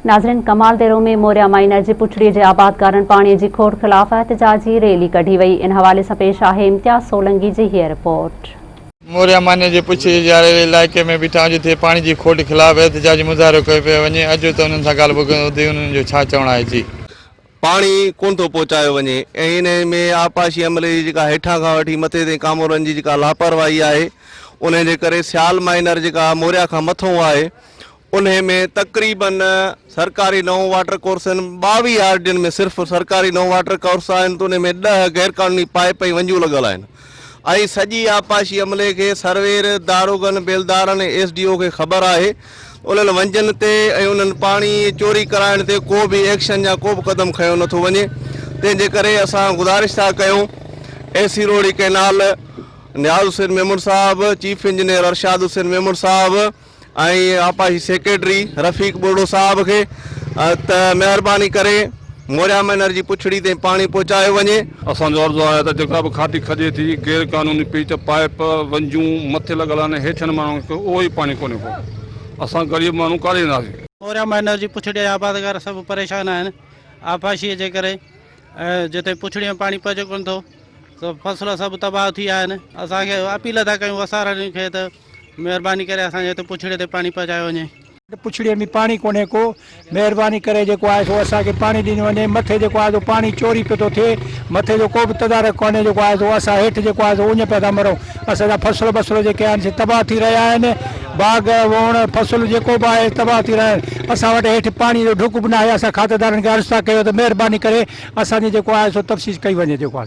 नाज़रीन, कमाल देरो में मोरिया माइनर जी पुछड़ी जे आबादगारन पानी जी खोट खिलाफ एहतजाजी रैली कढी वई। इन हवाले से पेश आहे इम्तियाज सोलंकी जी हीअ रिपोर्ट। मोरिया माइनर जी पुछड़ी जे इलाइक़े में बीठा जिथे पानी जी खोट खिलाफ एहतजाजी मुज़ाहिरो कयो पियो वञे। अॼु त उन्हनि सां ॻाल्हि ॿुधी उन्हनि जो छा चवणु आहे। जी, पानी कोन थो पहुचायो वञे ऐं इन में आपाशी अमले जी जेका हेठां खां वठी मथे ताईं कामोरनि जी जेका लापरवाही आहे उन जे करे सियाल माइनर जेका मोरिया खां मथों आहे उन में तक़रीबन सरकारी नओं वाटर कोर्स आहिनि 22 आरडीएन में सिर्फ़ु सरकारी नओं वाटर कोर्स आहिनि त उन में 10 गैर क़ानूनी पाइप ऐं वंजूं लॻल आहिनि ऐं सॼी आपाशी अमले खे सर्वेर दारोगन बेलदारनि SDO खे ख़बर आहे। उन्हनि वंजनि ते ऐं उन्हनि पाणी चोरी कराइण ते को बि एक्शन या को बि क़दम खयो नथो वञे। तंहिंजे करे असां गुज़ारिश था कयूं AC रोड कैनाल नियाज़ हुसैन मेमून साहब, चीफ इंजीनियर अरशाद हुसैन मेमून साहब ऐं आपाशी सेक्रेटरी रफ़ीक बोडो साहब खे त महिरबानी करे मोरिया माइनर जी पुछड़ी ते पानी पहुचायो वञे। असांजो अर्ज़ु आहे त जेका बि खाटी खजे थी गैर क़ानूनी पीच पाइप वंजूं मथे लॻल आहिनि हेठनि माण्हुनि खे उहो ई पाणी कोन्हे को। असां ग़रीब माण्हू काॾे वेंदासीं। मोरिया माइनर जी पुछड़ी आबादगार सभु परेशान आहिनि आपाशीअ जे करे। जिते पुछड़ी में पानी पहुचे कोन थो त फसल सभु तबाह थी विया आहिनि। असांखे अपील था कयूं असांखे खे त महिरबानी करे असांजे हिते पुछड़ी ते पानी पहुचायो वञे। पुछड़ीअ में पानी कोन्हे को, महिरबानी करे जेको आहे सो असांखे पानी ॾिनो वञे। मथे जेको आहे सो पानी चोरी पियो थो थिए, मथे जो को बि तदारक कोन्हे जेको आहे सो असां हेठि जेको आहे सो उञ पिया था मरूं। असांजा फसल जेके आहिनि से तबाह थी रहिया आहिनि। बाग़ वण फसल जेको बि आहे तबाह थी रहिया आहिनि। असां वटि हेठि पाणी जो ढुक बि न आहे। असां खातेदारनि खे अर्ज़ु था कयूं त महिरबानी करे असांजी जेको आहे सो तफ़सीस कई वञे जेको आहे।